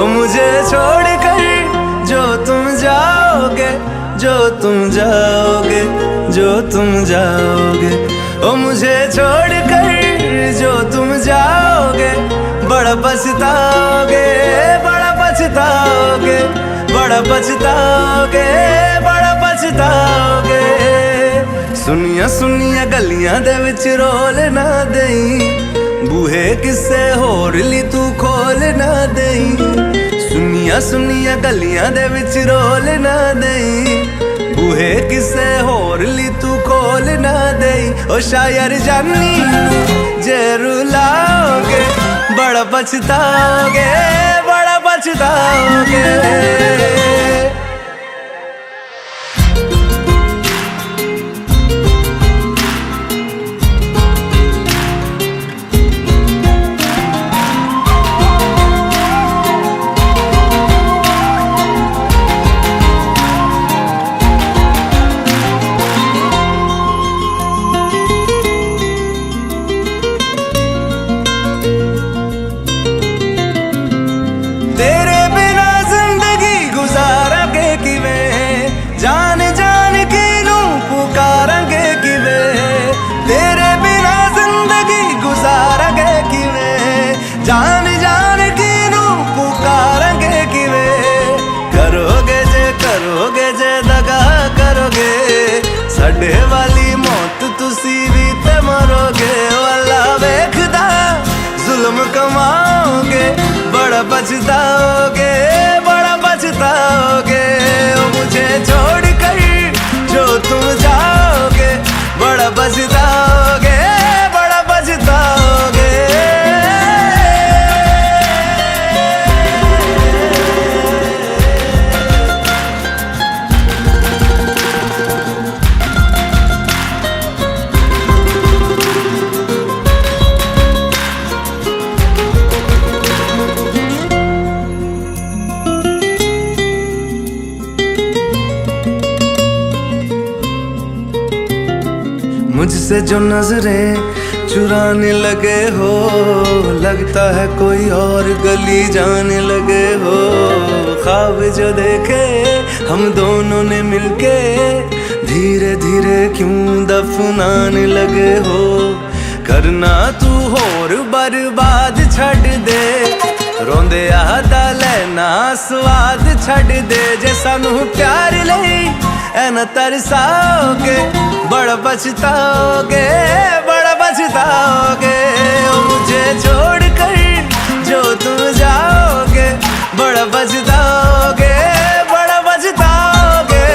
मुझे छोड़कर जो तुम जाओगे, जो तुम जाओगे, जो तुम जाओगे, ओ मुझे छोड़कर जो तुम जाओगे, बड़ा पछताओगे, बड़ा पछताओगे, बड़ा पछताओगे, बड़ा पछताओगे। सुनिया सुनिया गलियां दे विच रोल ना देई, बूहे किसे होर ली तू खोल ना देई। सुनिया सुनिया गलियां दे विच रोल ना देई, बूहे किसे होर ली तू खोल ना देई। ओ शायर जानी जे रुलाओगे, बड़ा पछताओगे, बड़ा पछताओगे। तेरे बिना जिंदगी गुजारांगे किवें, जान जान के नू पुकारांगे किवें। तेरे बिना जिंदगी गुजारांगे किवें, जान जान के नू पुकारांगे किवें। करोगे जे दगा करोगे, साडे वाली मौत तुसी भी ते मरोगे। वाला वेखदा जुल्म कमाओगे, बड़ा पछताओगे, बड़ा पछताओगे। ओ मुझे छोड़कर जो तुम जाओगे, बड़ा पछताओगे, बड़ा पछताओगे। मुझसे जो नजरें चुराने लगे हो, लगता है कोई और गली जाने लगे हो। ख्वाब जो देखे हम दोनों ने मिलके, धीरे धीरे क्यों दफनाने लगे हो। करना तू होर बर्बाद छड़ दे, रोंदे आदा लेना स्वाद छड़ दे। जे सानू प्यार लई ऐना तरसाओगे, बड़ा पछताओगे, बड़ा पछताओगे। ओ मुझे छोड़कर जो तुम जाओगे, बड़ा पछताओगे, बड़ा पछताओगे।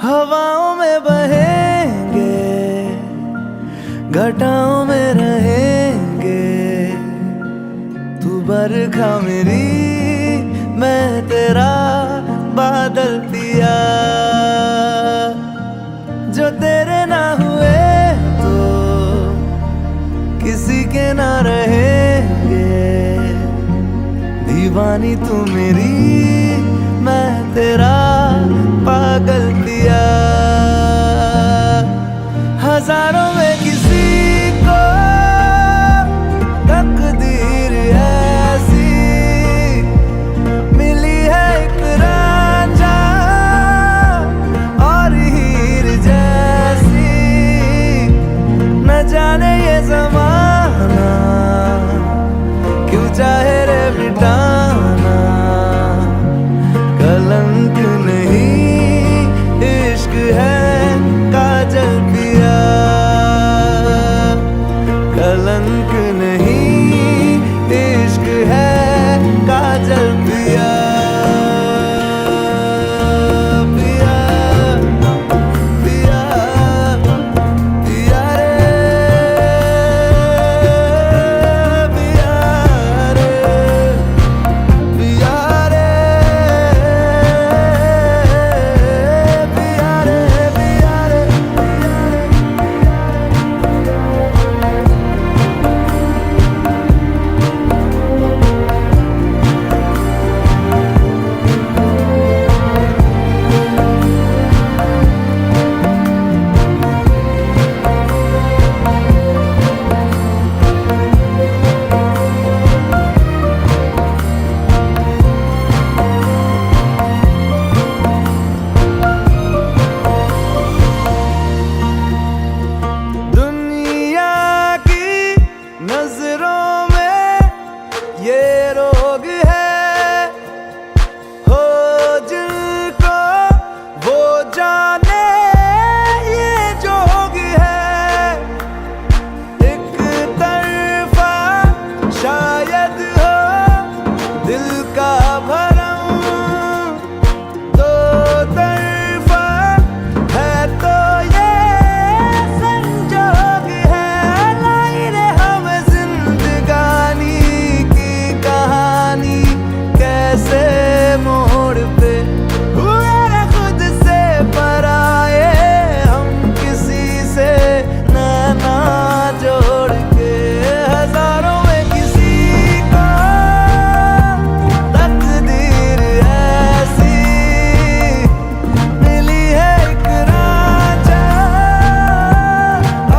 हवाओं में बहेंगे, घटाओं में रहेंगे। तू बरखा मेरी, मैं तेरा बादल पिया। जो तेरे ना हुए तो किसी के ना रहेंगे। दीवानी तू मेरी, मैं तेरा पागल पिया। हजारों में किसी को तकदीर ऐसी मिली है, एक रांझा और हीर जैसी। न जाने ये ज़माना क्यों चाहे रे मिटाना। कलंक नहीं इश्क है काजल पिया। नहीं इश्क है काजल पिया पिया पिया पिया रे पिया रे पिया रे पिया रे पिया रे दुनिया की नजरों में ये रोग है हो जिनको वो जाने ये जोग है एक तरफा शायद हो दिल का भरम दो तरफा है तो ये संजोग है लाई रे हम जिंदगानी की कहानी कैसे मोड़ पे हुए रे खुद से पराए हम किसी से नैना जोड़ के हजारों में किसी को तकदीर ऐसी मिली है एक रांझा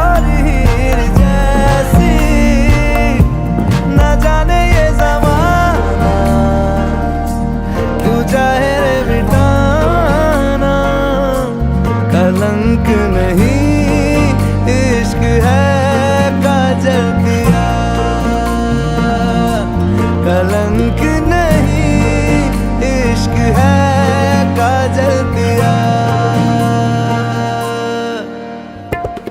और हीर जैसी न जाने ये ज़माना क्यों चाहे रे मिटाना कलंक नहीं इश्क है काजल पिया कलंक नहीं इश्क है काजल पिया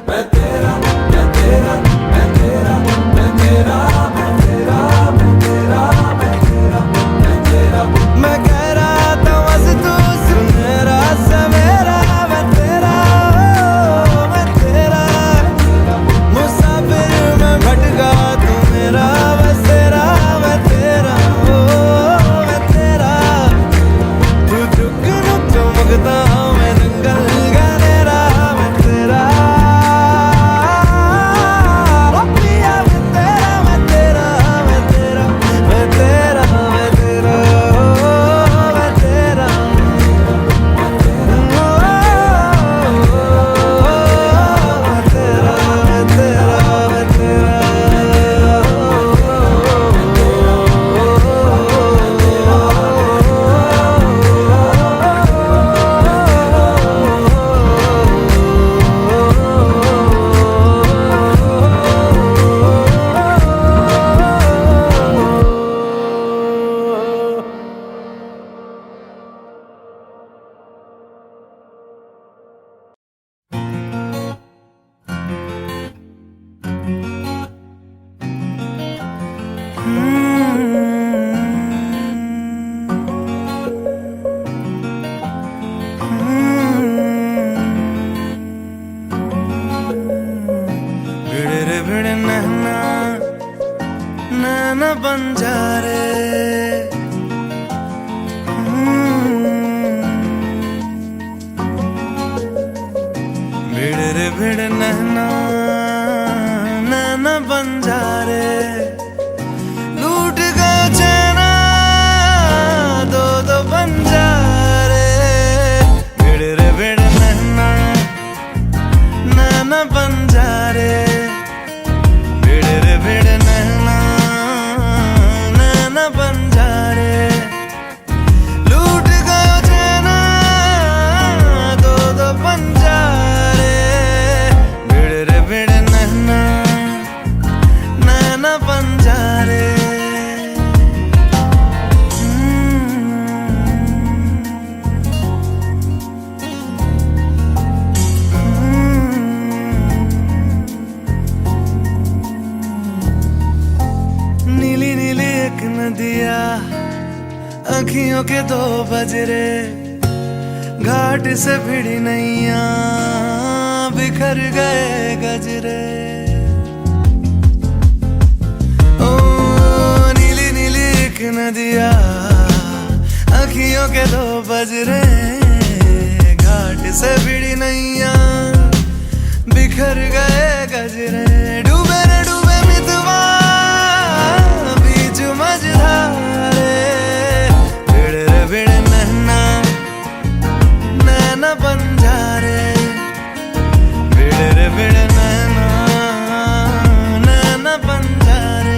मैं तेरा मैं तेरा मैं तेरा मैं तेरा मैं तेरा मैं तेरा मैं तेरा मैं तेरा मैं कह रहा था बस तू सुन मेरा सवेरा मैं तेरा मैं तेरा मुसाफिर मैं भटका तू मेरा बसेरा मैं तेरा मैं तेरा तू झुक रुक चमकता मैं जंगल गहरा मैं तेरा पिया मैं तेरा मैं तेरा मैं तेरा मैं तेरा मैं तेरा मैं तेरा भिड़ रे भिड़ नैना नैना बन जा रे भिड़ रे भिड़ नैना नैना बन जा रे लूट गए चैना दो दो बन जा रे भिड़ रे भिड़ नैना नैना बन जा रे भिड़ रे भिड़ नैना नैना बन जा रे लूट गयो चैना दो दो बन जा रे भिड़ नदिया आँखियों के दो बजरे, घाट से भिड़ी नैया बिखर गए गजरे। ओ नीली नीली एक नदिया आँखियों के दो बजरे, घाट से भिड़ी नैया बिखर गए गजरे। डूबे रे डूबे मितवा बीच मझधारे, भिड़े रे भिड़े नैना नैना बंजारे, भिड़े रे भिड़े नैना नैना बंजारे।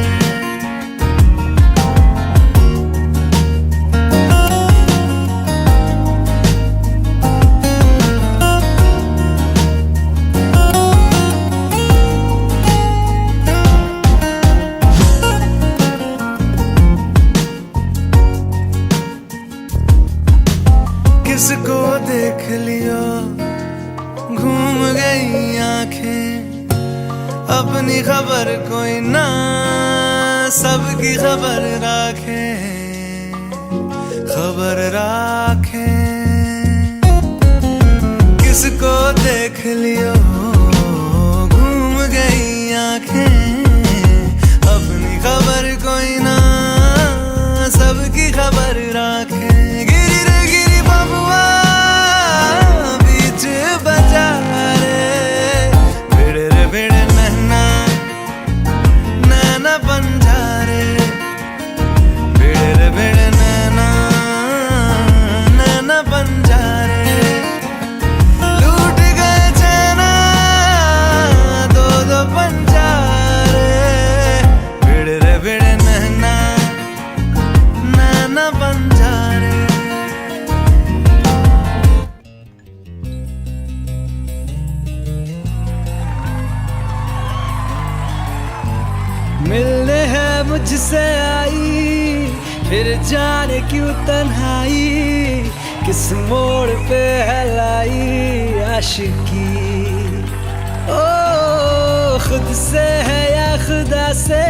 किसको देख लियो घूम गई आंखें, अपनी खबर कोई ना सबकी खबर राखे, खबर राखे। किसको देख लियो घूम गई आंखें, अपनी खबर कोई ना सबकी खबर राखे। मिलने है मुझसे आई फिर जाने क्यों तन्हाई, किस मोड़ पे है लाई आशिकी। ओ खुद से है या खुदा से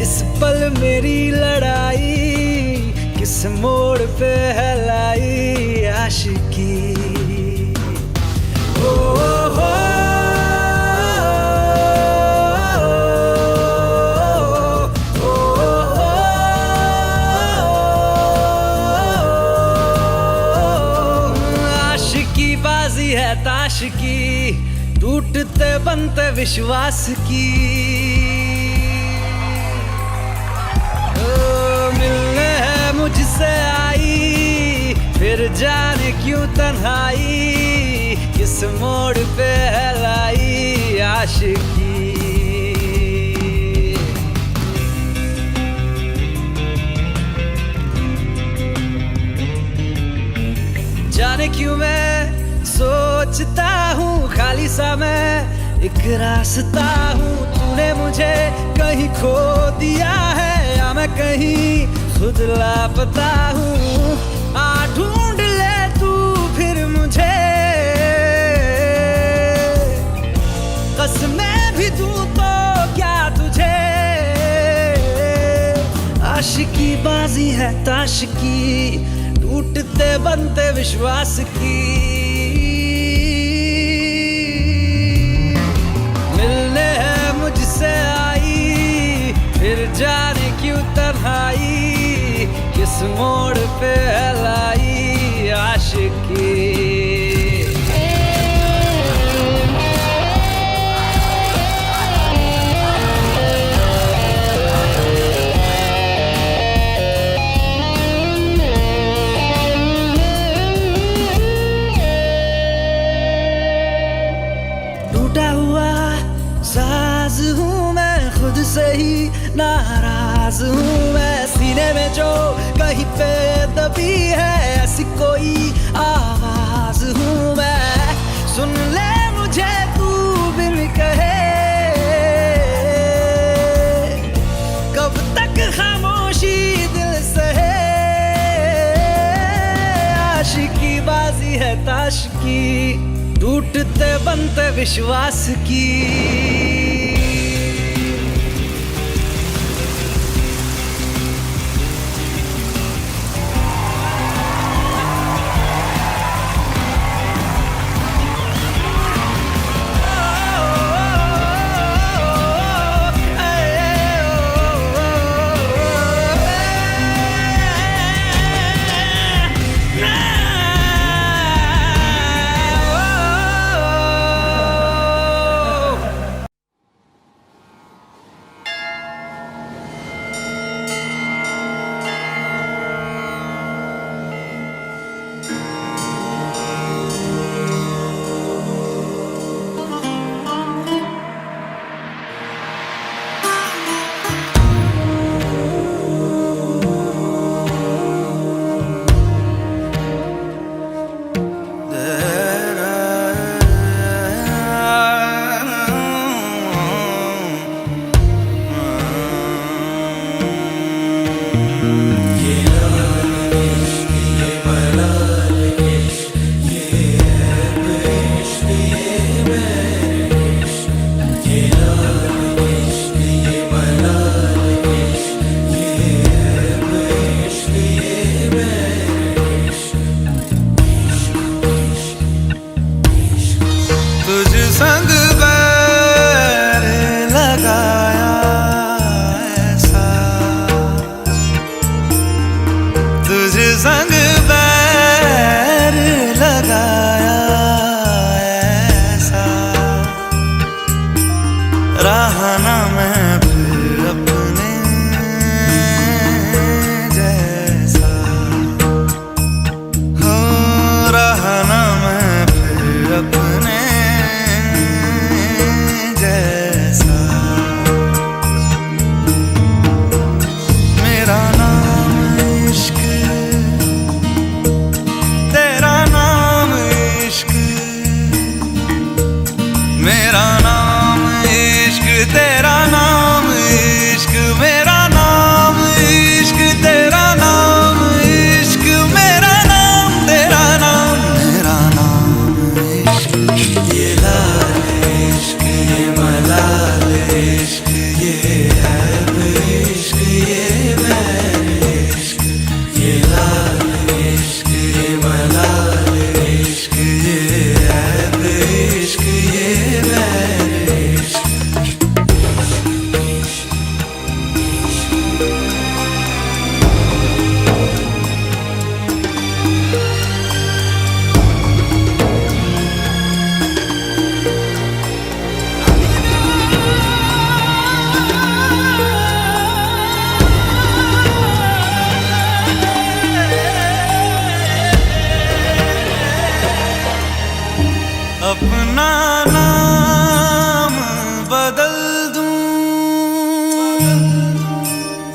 इस पल मेरी लड़ाई, किस मोड़ पे है लाई आशिकी। ओ है ताश की, टूटते बनते विश्वास की। मिलने है मुझसे आई फिर जाने क्यों तन्हाई, किस मोड़ पे है लाई आशिकी। जाने क्यों मैं सोचता हूँ खाली सा मैं एक रास्ता हूँ, तूने मुझे कहीं खो दिया है या मैं कहीं खुद लापता हूँ। आ ढूंढ ले तू फिर मुझे, कसमें भी दूँ तो क्या तुझे। आशिकी बाजी है ताश की, टूटते बनते विश्वास की। फिर जाने क्यों तन्हाई, किस मोड़ पे है लाई आशिकी। टूटा हुआ साज हूँ मैं, खुद से ही नाराज हूँ मैं। सीने में जो कहीं पे दबी है ऐसी कोई आवाज हूँ मैं। सुन ले मुझे तू बिन कहे, कब तक खामोशी दिल सहे। आशिकी बाजी है ताश की, टूटते बनते विश्वास की।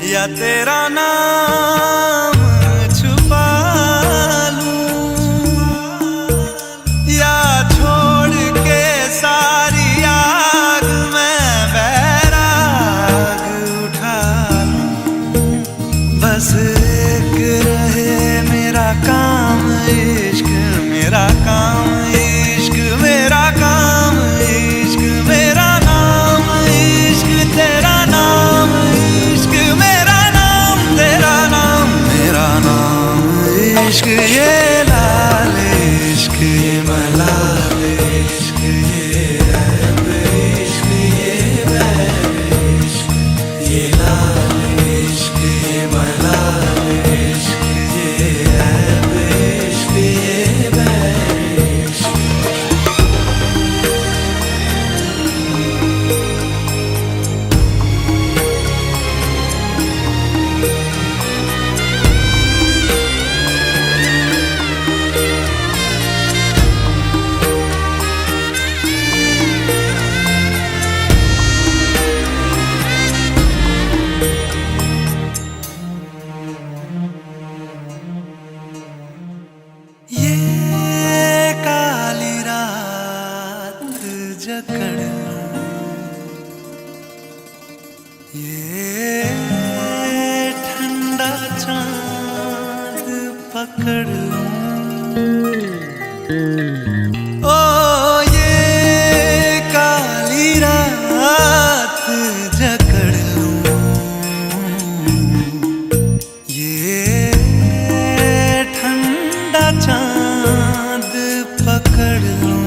या तेरा नाम छुपा लूं, या छोड़ के सारी आग में बैराग उठा लूं। बस एक रहे मेरा काम इश्क, मेरा काम इश्क, मेरा काम इश्क, मेरा नाम इश्क, तेरा नाम इश्क, मेरा नाम तेरा नाम, मेरा नाम इश्क। ये लाल इश्क, ये मलाल इश्क, ये रब इश्क, ये बैर इश्क, ये लाल इश्क, ये मलाल इश्क, ये रब इश्क, ये बैर इश्क। ये काली रात जकड़ लूं, ये ठंडा चांद पकड़ लूं, ओ ये काली रात जकड़ लूं, ये ठंडा चांद पकड़ लूं।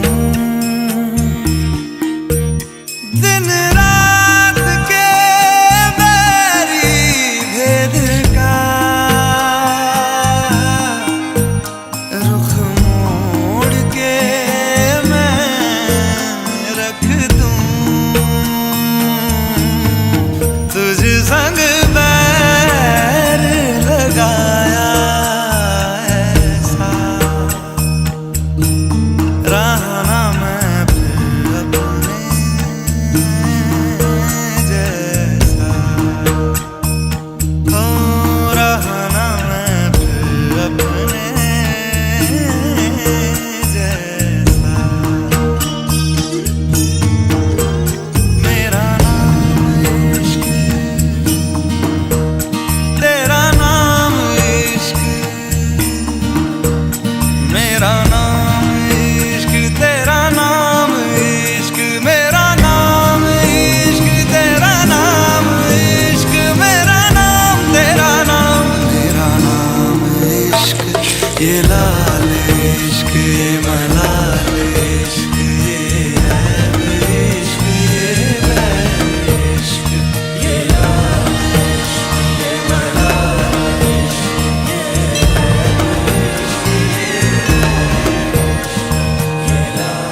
दिन रात के बैरी भेद का रुख मोड़ के मैं रख दूं, तुझ संग बैर लगाया ऐसा, रहना मैं फिर अपने जैसा, हो रहना मैं फिर अपने जैसा। मेरा नाम इश्क, तेरा नाम इश्क, मेरा नाम इश्क, तेरा नाम इश्क, मेरा नाम इश्क, तेरा नाम इश्क, मेरा नाम तेरा नाम, मेरा नाम इश्क। ये लाल इश्क, ये मलाल इश्क, ये रब इश्क, ये बैर इश्क, ये लाल इश्क, ये मलाल इश्क, ये रब इश्क, ये लाल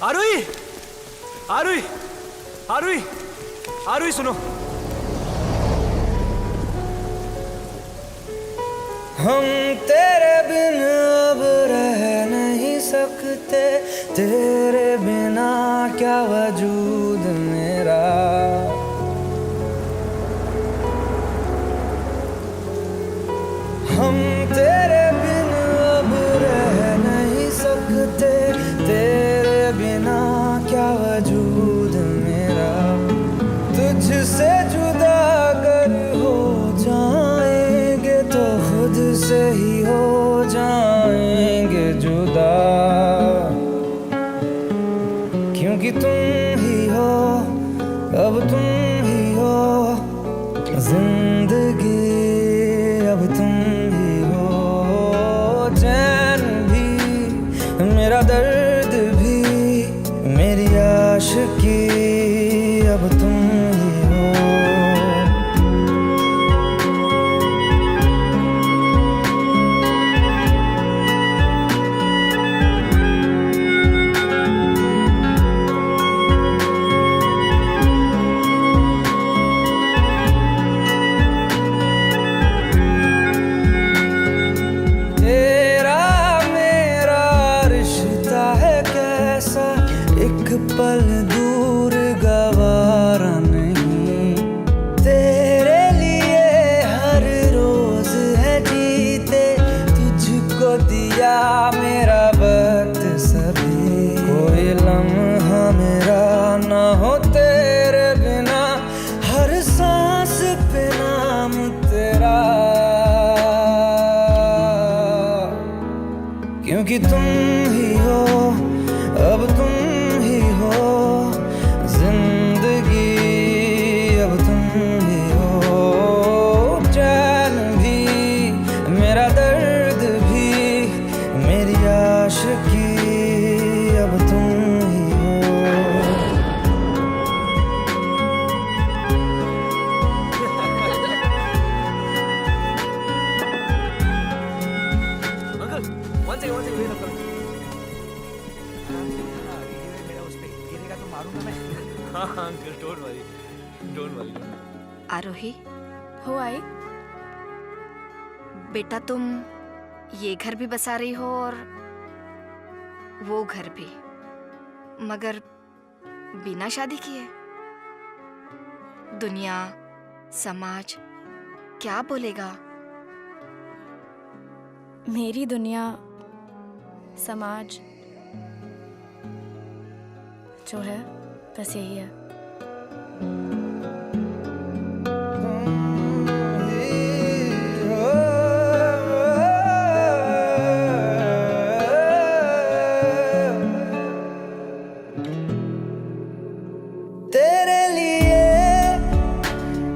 आरुई, आरुई, आरुई, आरुई सुनो। हम तेरे बिन अब रह नहीं सकते, तेरे बिना क्या वजूद मेरा। हम तेरे बिन अब रह नहीं सकते, तेरे बिना क्या वजूद मेरा। तुझसे जुदा अगर हो जाएंगे तो खुद से ही हो जाएंगे जुदा, क्योंकि तुम ही हो, अब तुम ही हो जिंदगी, अब तुम ही हो चैन भी, मेरा दर्द भी, मेरी आशिकी, अब तुम ही हो। क्योंकि तुम ही हो, अब तुम ही हो जिंदगी, अब तुम ही हो चैन भी, मेरा दर्द भी, मेरी आशिकी, अब तुम ही हो। Uncle one second wait uncle. मेरा उस पे गिरेगा तो मारूंगा मैं। हाँ uncle don't worry, don't worry. Aarohi, हो आई? बेटा तुम ये घर भी बसा रही हो और वो घर भी, मगर बिना शादी किए। दुनिया, समाज क्या बोलेगा? मेरी दुनिया, समाज जो है बस यही है। तेरे लिए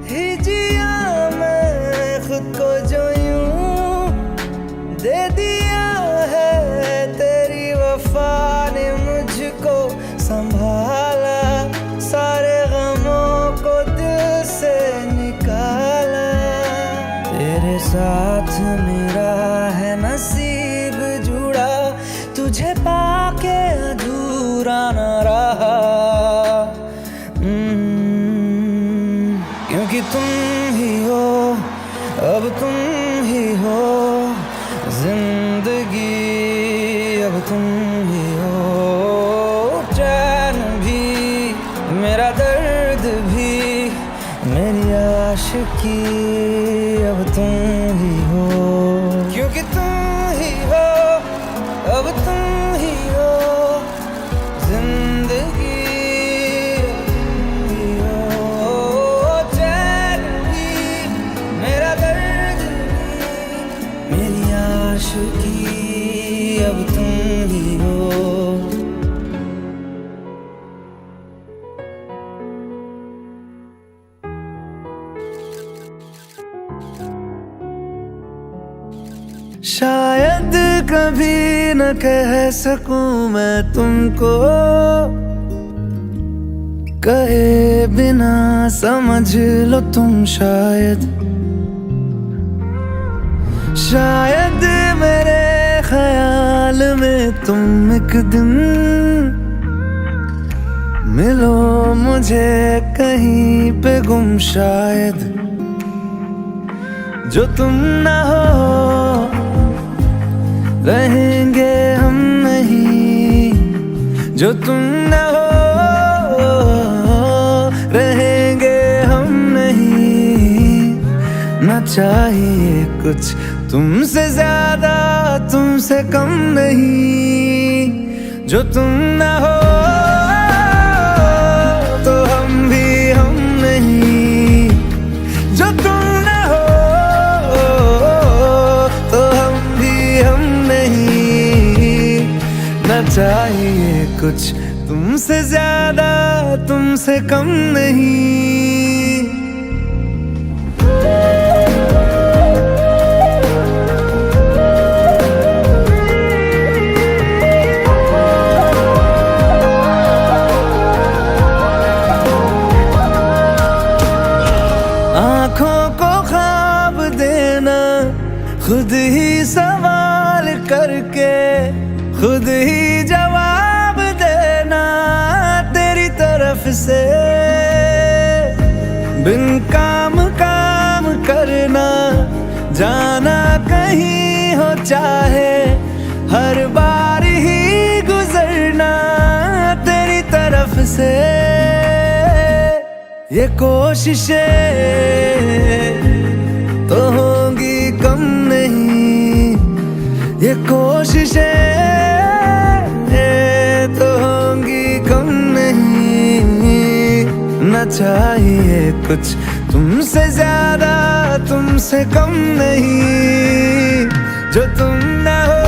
ही जिया मैं खुद को जो यूं दे दिया है, तेरी वफा ने मुझको संभाला, सारे गमों को दिल से निकाला। तेरे साथ मेरा है नसीब जुड़ा, तुझे पाके अधूरा न रहा। क्योंकि तुम ही हो, अब तुम ही हो जिंदगी, अब तुम ही हो चैन भी, मेरा दर्द भी, मेरी आशिकी, अब तुम ही हो। क्योंकि तुम ही हो, अब तुम ही हो जिंदगी, अब तुम ही हो। शायद कभी न कह सकूं मैं तुमको, कहे बिना समझ लो तुम शायद, शायद मेरे ख्याल में तुम एक दिन मिलो मुझे कहीं पे गुम, शायद जो तुम ना हो रहेंगे हम नहीं, जो तुम ना हो रहेंगे हम नहीं। ना चाहिए कुछ तुमसे ज्यादा, तुमसे कम नहीं, जो तुम ना हो तो हम भी हम नहीं, जो तुम ना हो तो हम भी हम नहीं। ना चाहिए कुछ तुमसे ज्यादा, तुमसे कम नहीं। आँखों को ख्वाब देना, खुद ही सवाल करके खुद ही जवाब देना, तेरी तरफ से बिन काम काम करना, जाना कहीं हो चाहे हर बार ही गुजरना, तेरी तरफ से ये कोशिशें तो होंगी कम नहीं, ये कोशिशें तो होंगी कम नहीं। न चाहिए कुछ तुमसे ज्यादा, तुमसे कम नहीं, जो तुम ना हो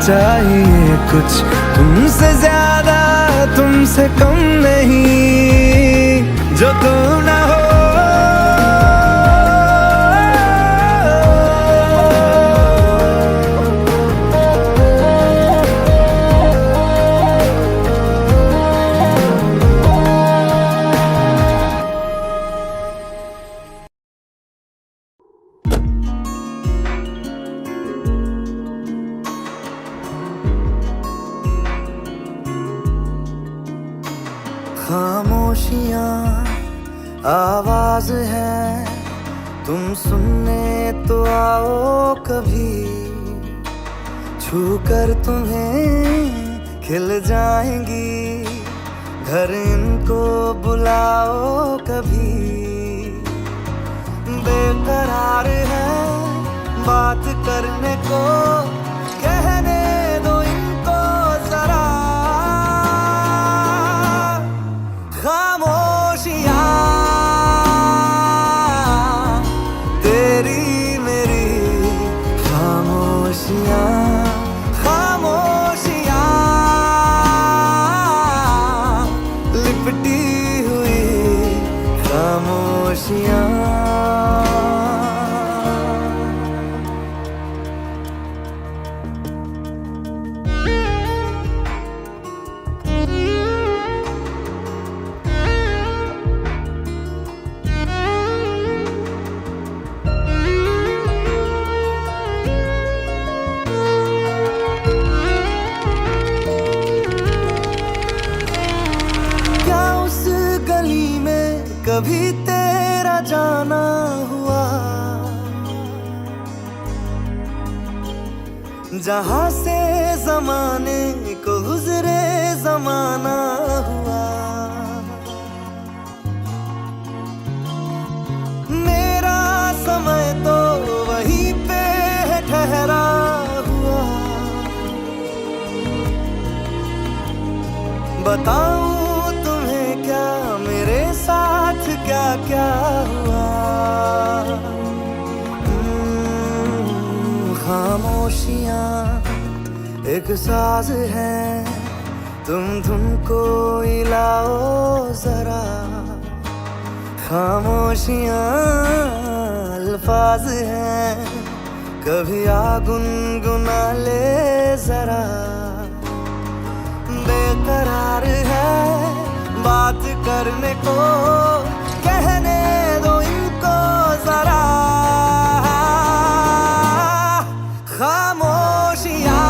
चाहिए कुछ तुमसे ज्यादा, तुमसे कम नहीं, जो तुम ना हो। खामोशियाँ आवाज है, तुम सुनने तो आओ कभी, छू कर तुम्हें खिल जाएंगी, घर इनको बुलाओ कभी। बेकरार है बात करने को, कहने दो इनको जरा। खामोशियाँ तेरी मेरी, खामोशियाँ खामोशियाँ लिपटी हुई खामोशियाँ। कभी तेरा जाना हुआ, जहां से जमाने को गुजरे जमाना हुआ। मेरा समय तो वहीं पे है ठहरा हुआ, बताऊं तुम्हें क्या मेरे साथ क्या क्या हुआ। खामोशियाँ एक साज है, तुम धुन को हिलाओ जरा। खामोशियाँ अल्फाज हैं, कभी आ गुनगुना ले जरा। बेकरार है बात करने को, कहने दो इनको जरा। खामोशियाँ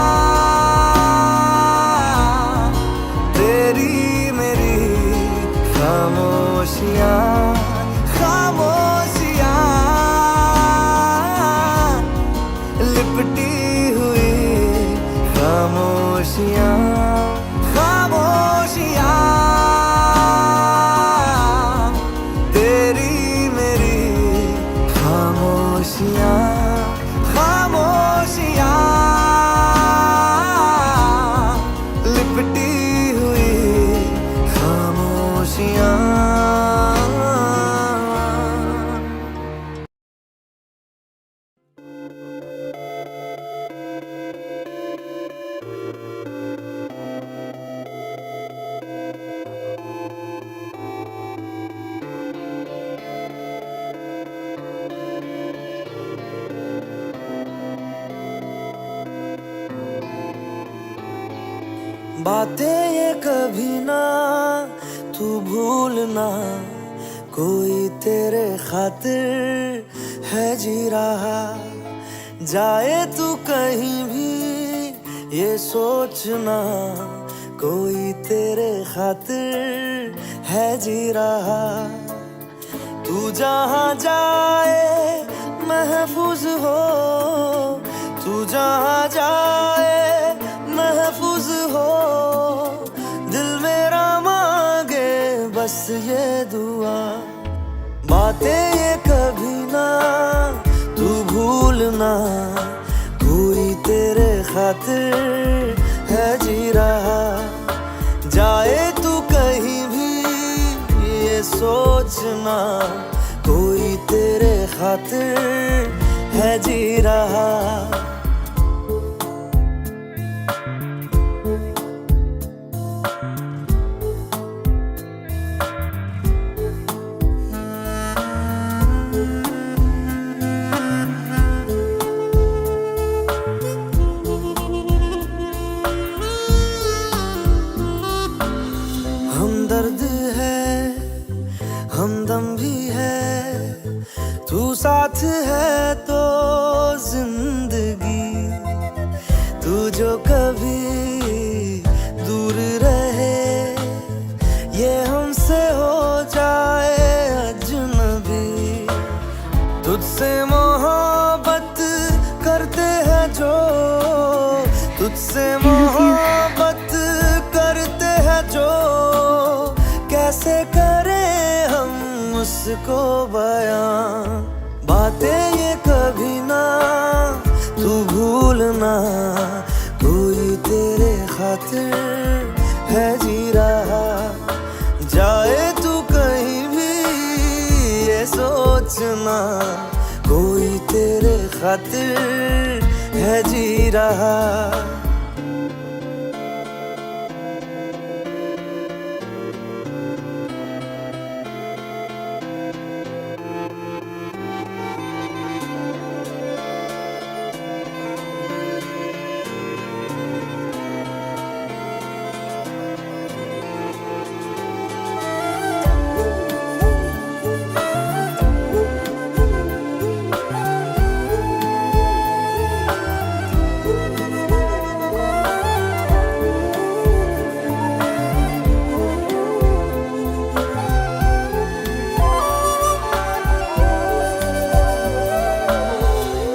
तेरी मेरी, खामोशियाँ खामोशियाँ लिपटी हुई खामोशियाँ। खामोशियाँ तेरी मेरी, खामोशियाँ खामोशियाँ लिपटी हुई खामोशियाँ। बातें ये कभी ना तू भूलना, कोई तेरे खातिर है जी रहा। जाए तू कहीं भी ये सोचना, कोई तेरे खातिर है जी रहा। तू जहाँ जाए महफूज हो, तू जहाँ जाए महफूज हो। दिल मेरा मांगे बस ये दुआ, बातें ये कभी ना तू भूलना, कोई तेरे खातिर है जी रहा। जाए तू कहीं भी ये सोचना, कोई तेरे खातिर है जी रहा। खातिर है जी रहा। जाए तू कहीं भी ये सोचना, कोई तेरे खातिर है जी रहा।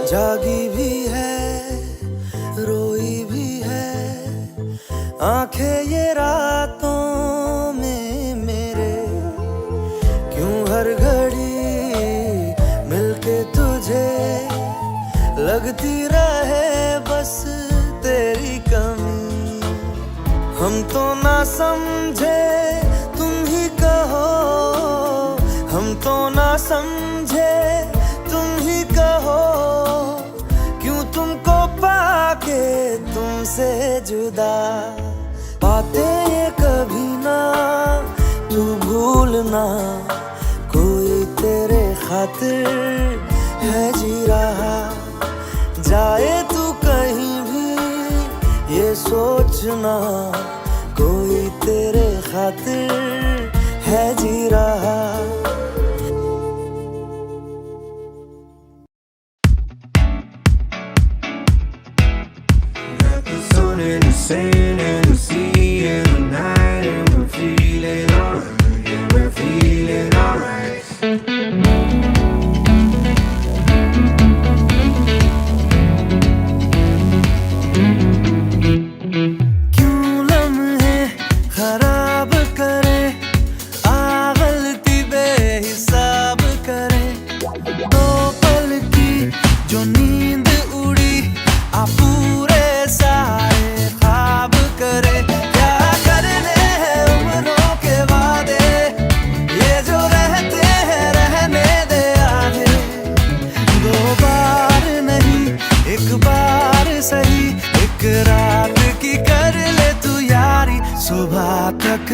जागी भी है, रोई भी है आंखें ये रातों में मेरे। क्यों हर घड़ी मिलके तुझे लगती रहे बस तेरी कमी। हम तो ना समझे तुम ही कहो, हम तो ना समझे तुम ही कहो। तुमको पाके तुमसे जुदा, बातें ये कभी ना तू भूलना, कोई तेरे खातिर है जी रहा। जाए तू कहीं भी ये सोचना, कोई तेरे खातिर है जी रहा। In the sand and the sea and the night, and we're feeling alright, yeah, we're feeling alright. क्यों लम्हे खराब करे, आ गलती बेहिसाब करे। दो पल की जो नींद उड़ी, आ पूरे सारे ख्वाब करे। क्या करने हैं उम्रों के वादे, ये जो रहते हैं रहने दे आगे। दो बार नहीं एक बार सही, एक रात की कर ले तू यारी। सुबह तक